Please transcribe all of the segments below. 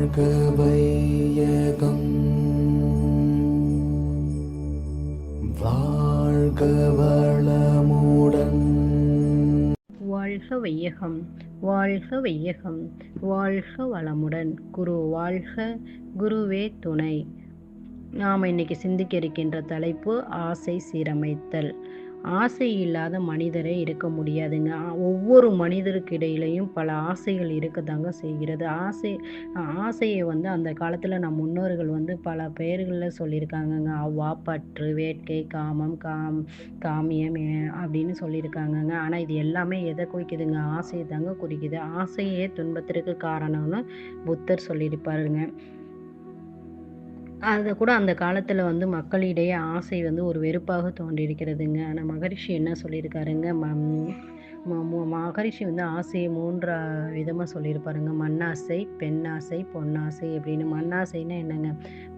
வாழ்க வையகம் வாழ்க வளமுடன். வாழ்க வையகம் வாழ்க வையகம் வாழ்க வளமுடன். குரு வாழ்க, குருவே துணை. நாம் இன்னைக்கு சிந்திக்க இருக்கின்ற தலைப்பு ஆசை சீரமைத்தல். ஆசை இல்லாத மனிதரே இருக்க முடியாதுங்க. ஒவ்வொரு மனிதருக்கு இடையிலையும் பல ஆசைகள் இருக்கத்தாங்க செய்கிறது. ஆசையை அந்த காலத்தில் நம் முன்னோர்கள் பல பெயர்களில் சொல்லியிருக்காங்கங்க. அவ்வா, பற்று, வேட்கை, காமம், காமியம் அப்படின்னு சொல்லியிருக்காங்கங்க. ஆனால் இது எல்லாமே எதை குறிக்குதுங்க? ஆசையை தாங்க குறிக்குது. ஆசையே துன்பத்திற்கு காரணம்னு புத்தர் சொல்லியிருப்பாருங்க. அதை கூட அந்த காலத்தில் மக்களிடையே ஆசை ஒரு வெறுப்பாக தோன்றியிருக்கிறதுங்க. ஆனால் மகரிஷி என்ன சொல்லியிருக்காருங்க? மகரிஷி ஆசையை 3 விதமாக சொல்லியிருப்பாருங்க. மண்ணாசை, பெண்ணாசை, பொன்னாசை அப்படின்னு. மண்ணாசைன்னா என்னங்க?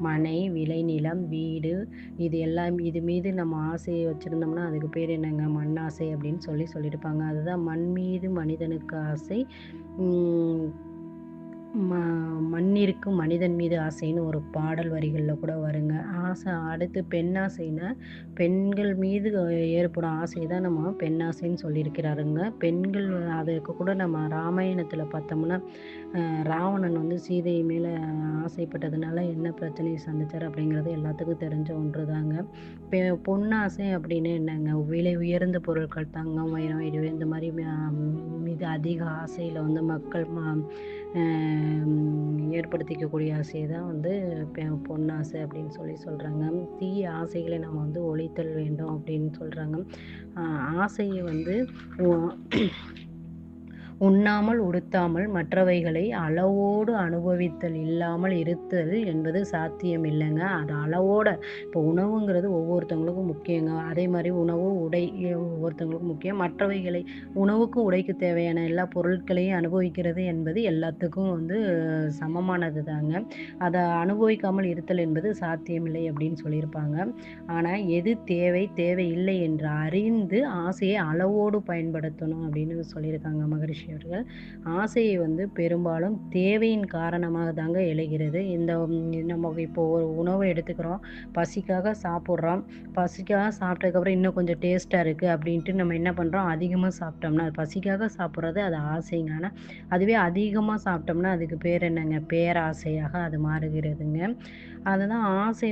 மனை, விளைநிலம், வீடு, இது மீது நம்ம ஆசையை வச்சுருந்தோம்னா அதுக்கு பேர் என்னங்க? மண்ணாசை அப்படின்னு சொல்லியிருப்பாங்க. அதுதான் மண் மீது மனிதனுக்கு ஆசை, மண்ணிற்கு மனிதன் மீது ஆசைன்னு ஒரு பாடல் வரிகளில் கூட வருங்க. ஆசை. அடுத்து பெண்ணாசைன்னா பெண்கள் மீது ஏற்படும் ஆசை தான் நம்ம பெண்ணாசைன்னு சொல்லியிருக்கிறாருங்க. பெண்கள் அதுக்கு கூட நம்ம ராமாயணத்தில் பார்த்தோம்னா ராவணன் சீதை மேலே ஆசைப்பட்டதுனால என்ன பிரச்சனையை சந்திச்சார் அப்படிங்கிறது எல்லாத்துக்கும் தெரிஞ்ச ஒன்று தாங்க. பொன்னாசை அப்படின்னு என்னங்க? விலை உயர்ந்த பொருட்கள், தங்கம், வைரம், இந்த மாதிரி மீது அதிக ஆசையில் மக்கள் ஏற்படுத்திக்கக்கூடிய ஆசையை தான் பொன்னாசை அப்படின்னு சொல்கிறாங்க. தீய ஆசைகளை நம்ம ஒழித்தல் வேண்டும் அப்படின்னு சொல்கிறாங்க. ஆசையை உண்ணாமல் உடுத்தாமல் மற்றவைகளை அளவோடு அனுபவித்தல் இல்லாமல் இருத்தல் என்பது சாத்தியம் இல்லைங்க. அது அளவோட. இப்போ உணவுங்கிறது ஒவ்வொருத்தவங்களுக்கும் முக்கியங்க. அதே மாதிரி உணவு, உடை ஒவ்வொருத்தவங்களுக்கும் முக்கியம். மற்றவைகளை உணவுக்கு உடைக்கு தேவையான எல்லா பொருட்களையும் அனுபவிக்கிறது என்பது எல்லாத்துக்கும் சமமானது தாங்க. அதை அனுபவிக்காமல் இருத்தல் என்பது சாத்தியமில்லை அப்படின்னு சொல்லியிருப்பாங்க. ஆனால் எது தேவையில்லை என்று அறிந்து ஆசையை அளவோடு பயன்படுத்தணும் அப்படின்னு சொல்லியிருக்காங்க மகரிஷி அவர்கள். ஆசையை பெரும்பாலும் தேவையின் காரணமாக தாங்க எழுகிறது. நம்ம இப்போ ஒரு உணவை எடுத்துக்கிறோம், பசிக்காக சாப்பிட்றோம். பசிக்காக சாப்பிட்டதுக்கப்புறம் இன்னும் கொஞ்சம் டேஸ்ட்டாக இருக்குது அப்படின்ட்டு நம்ம என்ன பண்ணுறோம்? அதிகமாக சாப்பிட்டோம்னா அது பசிக்காக சாப்பிட்றது, அது ஆசைங்க. ஆனால் அதுவே அதிகமாக சாப்பிட்டோம்னா அதுக்கு பேர் என்னங்க? பேராசையாக அது மாறுகிறதுங்க. அதுதான் ஆசை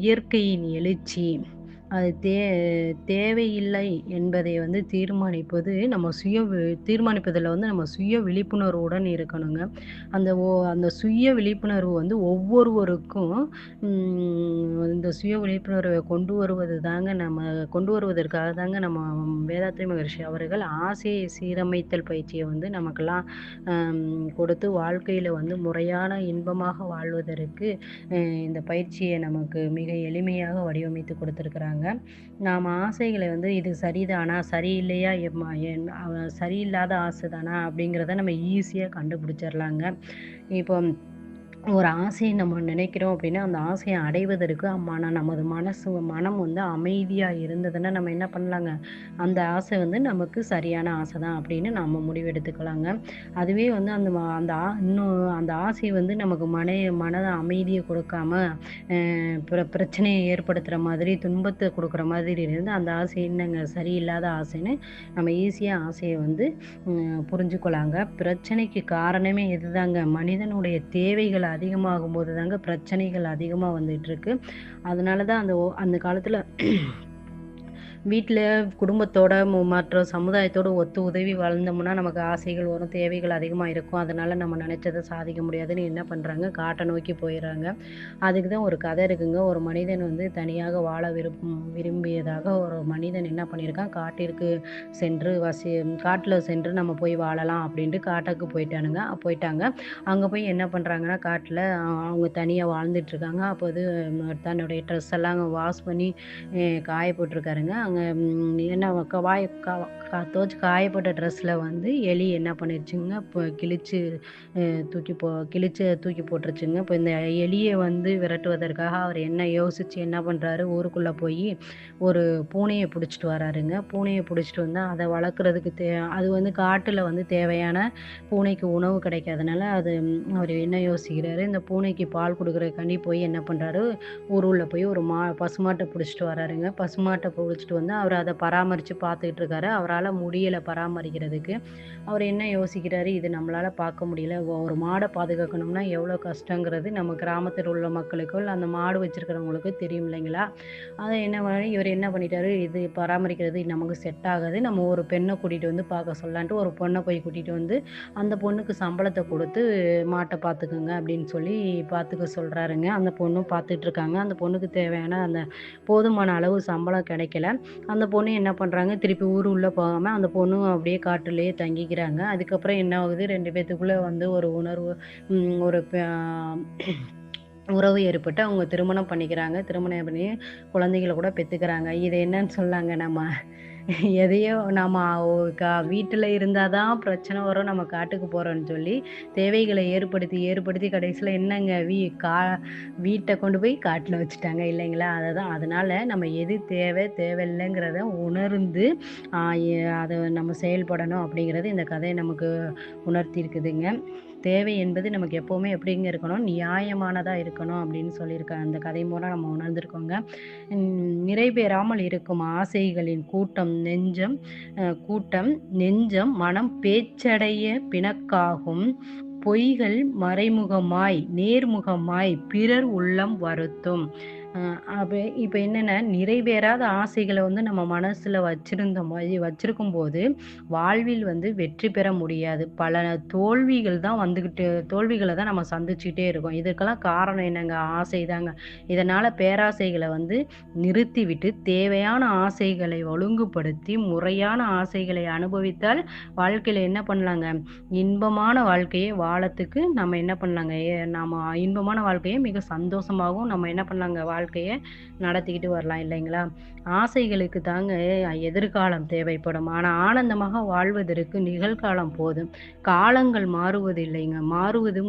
இயற்கையின் எழுச்சி. அது தேவையில்லை என்பதை தீர்மானிப்பது தீர்மானிப்பதில் நம்ம சுய விழிப்புணர்வுடன் இருக்கணுங்க. அந்த சுய விழிப்புணர்வு ஒவ்வொருவருக்கும் இந்த சுய விழிப்புணர்வை கொண்டு வருவதற்காக தாங்க நம்ம வேதாத்ரி மகரிஷி அவர்கள் ஆசையை சீரமைத்தல் பயிற்சியை நமக்கெல்லாம் கொடுத்து வாழ்க்கையில் முறையான இன்பமாக வாழ்வதற்கு இந்த பயிற்சியை நமக்கு மிக எளிமையாக வடிவமைத்து கொடுத்துருக்குறாங்க. நாம் ஆசைகளை இது சரிதானா, சரியில்லையா, சரியில்லாத ஆசை தானா அப்படிங்கிறத நம்ம ஈஸியாக கண்டுபிடிச்சிடலாங்க. இப்போ ஒரு ஆசையை நம்ம நினைக்கிறோம் அப்படின்னா அந்த ஆசையை அடைவதற்கு நமது மனம் அமைதியாக இருந்ததுன்னா நம்ம என்ன பண்ணலாங்க? அந்த ஆசை நமக்கு சரியான ஆசை தான் அப்படின்னு நம்ம முடிவெடுத்துக்கலாங்க. அதுவே இன்னும் அந்த ஆசை நமக்கு மனதை அமைதியை கொடுக்காம பிரச்சனையை ஏற்படுத்துகிற மாதிரி, துன்பத்தை கொடுக்குற மாதிரி இருந்து அந்த ஆசை என்னங்க? சரியில்லாத ஆசைன்னு நம்ம ஈஸியாக ஆசையை புரிஞ்சுக்கலாங்க. பிரச்சனைக்கு காரணமே இதுதாங்க. மனிதனுடைய தேவைகள் அதிகமாகும் போது தாங்க பிரச்சனைகள் அதிகமாக வந்துட்டு இருக்கு. அதனால தான் அந்த காலத்தில் வீட்டில் குடும்பத்தோட மற்ற சமுதாயத்தோடு ஒத்து உதவி வாழ்ந்தோம்னா நமக்கு ஆசைகள் வரும், தேவைகள் அதிகமாக இருக்கும். அதனால் நம்ம நினச்சதை சாதிக்க முடியாதுன்னு என்ன பண்ணுறாங்க? காட்டை நோக்கி போயிடுறாங்க. அதுக்கு தான் ஒரு கதை இருக்குங்க. ஒரு மனிதன் தனியாக வாழ விரும்பியதாக ஒரு மனிதன் என்ன பண்ணியிருக்கான்? காட்டில் சென்று நம்ம போய் வாழலாம் அப்படின்ட்டு காட்டுக்கு போயிட்டாங்க. அங்கே போய் என்ன பண்ணுறாங்கன்னா, காட்டில் அவங்க தனியாக வாழ்ந்துட்டுருக்காங்க. அப்போது தன்னுடைய ட்ரெஸ் எல்லாம் வாஷ் பண்ணி காய போட்டிருக்காருங்க. அங்கே அவங்க என்ன வாய் துவச்சி காயப்பட்ட ட்ரெஸ்ஸில் வந்து எலி என்ன பண்ணிருச்சுங்க, இப்போ கிழிச்சு தூக்கி போட்டுருச்சுங்க. இப்போ இந்த எலியை வந்து விரட்டுவதற்காக அவர் என்ன யோசித்து என்ன பண்ணுறாரு, ஊருக்குள்ளே போய் ஒரு பூனையை பிடிச்சிட்டு வராருங்க. பூனையை பிடிச்சிட்டு வந்து அதை வளர்க்குறதுக்கு அது வந்து காட்டில் வந்து தேவையான பூனைக்கு உணவு கிடைக்காதனால அவர் என்ன யோசிக்கிறாரு, இந்த பூனைக்கு பால் கொடுக்குறதுக்காண்டி போய் என்ன பண்ணுறாரு, ஊருள்ள போய் ஒரு பசுமாட்டை பிடிச்சிட்டு வராருங்க. பசுமாட்டை பிடிச்சிட்டு வந்து அவர் அதை பராமரித்து பார்த்துக்கிட்டு இருக்காரு. அவரால் முடியலை பராமரிக்கிறதுக்கு. அவர் என்ன யோசிக்கிறாரு, இது நம்மளால் பார்க்க முடியல, ஒரு மாடை பாதுகாக்கணும்னா எவ்வளோ கஷ்டங்கிறது நம்ம கிராமத்தில் உள்ள மக்களுக்கோ இல்லை அந்த மாடு வச்சுருக்கிறவங்களுக்கோ தெரியும் இல்லைங்களா. அதை இவர் என்ன பண்ணிட்டாரு, இது பராமரிக்கிறது நமக்கு செட் ஆகாது, நம்ம ஒரு பெண்ணை கூட்டிகிட்டு வந்து பார்க்க சொல்லலான்ட்டு ஒரு பொண்ணை போய் கூட்டிகிட்டு வந்து அந்த பொண்ணுக்கு சம்பளத்தை கொடுத்து மாட்டை பார்த்துக்குங்க அப்படின்னு சொல்லி பார்த்துக்க சொல்கிறாருங்க. அந்த பொண்ணும் பார்த்துட்ருக்காங்க. அந்த பொண்ணுக்கு தேவையான அந்த போதுமான அளவு சம்பளம் கிடைக்கல. அந்த பொண்ணு என்ன பண்ணுறாங்க, திருப்பி ஊர் உள்ளே போகாமல் அந்த பொண்ணும் அப்படியே காட்டுலேயே தங்கிக்கிறாங்க. அதுக்கப்புறம் என்ன ஆகுது, 2 பேத்துக்குள்ளே வந்து ஒரு உணர்வு ஒரு உறவு ஏற்பட்டு அவங்க திருமணம் பண்ணிக்கிறாங்க. திருமணம் பண்ணி குழந்தைகளை கூட பெற்றுக்கிறாங்க. இது என்னன்னு சொல்லாங்க, நம்ம எதையோ நம்ம வீட்டில் இருந்தால் தான் பிரச்சனை வரும், நம்ம காட்டுக்கு போகிறோன்னு சொல்லி தேவைகளை ஏற்படுத்தி ஏற்படுத்தி கடைசியில் என்னங்க வீட்டை கொண்டு போய் காட்டில் வச்சுட்டாங்க இல்லைங்களா. அதனால் நம்ம எது தேவையில்லைங்கிறத உணர்ந்து அதை நம்ம செயல்படணும் அப்படிங்கிறது இந்த கதை நமக்கு உணர்த்தியிருக்குதுங்க. தேவை என்பது நமக்கு எப்போவுமே எப்படிங்க இருக்கணும், நியாயமானதாக இருக்கணும் அப்படின்னு சொல்லியிருக்காங்க. அந்த கதை மூலம் நம்ம உணர்ந்திருக்கோங்க. நிறைவேறாமல் இருக்கும் ஆசைகளின் கூட்டம் நெஞ்சம் மனம் பேச்சடைய பிணக்காகும். பொய்கள் மறைமுகமாய் நேர்முகமாய் பிறர் உள்ளம் வருத்தும். இப்போ என்னென்னா, நிறைவேறாத ஆசைகளை வந்து நம்ம மனசில் வச்சிருக்கும் போது வாழ்வில் வந்து வெற்றி பெற முடியாது. பல தோல்விகளை தான் நம்ம சந்திச்சுக்கிட்டே இருக்கோம். இதுக்கெல்லாம் காரணம் என்னங்க, ஆசை தாங்க. இதனால் பேராசைகளை வந்து நிறுத்திவிட்டு தேவையான ஆசைகளை ஒழுங்குபடுத்தி முறையான ஆசைகளை அனுபவித்தால் வாழ்க்கையில் என்ன பண்ணலாங்க, இன்பமான வாழ்க்கையை வாழத்துக்கு நம்ம என்ன பண்ணலாங்க, நம்ம இன்பமான வாழ்க்கையை மிக சந்தோஷமாகவும் நம்ம என்ன பண்ணலாங்க, வாழ்க்கையை நடத்திக்கிட்டு வரலாம் இல்லைங்களா. ஆசைகளுக்கு தாங்க எதிர்காலம் தேவைப்படும். ஆனால் ஆனந்தமாக வாழ்வதற்கு நிகழ்காலம் போதும். காலங்கள் மாறுவது இல்லைங்க, மாறுவது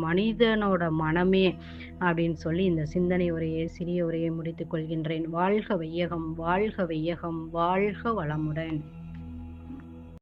மனிதனோட மனமே அப்படின்னு சொல்லி இந்த சிந்தனை உரையை சிறிய உரையை முடித்துக் கொள்கின்றேன். வாழ்க வையகம், வாழ்க வையகம், வாழ்க வளமுடன்.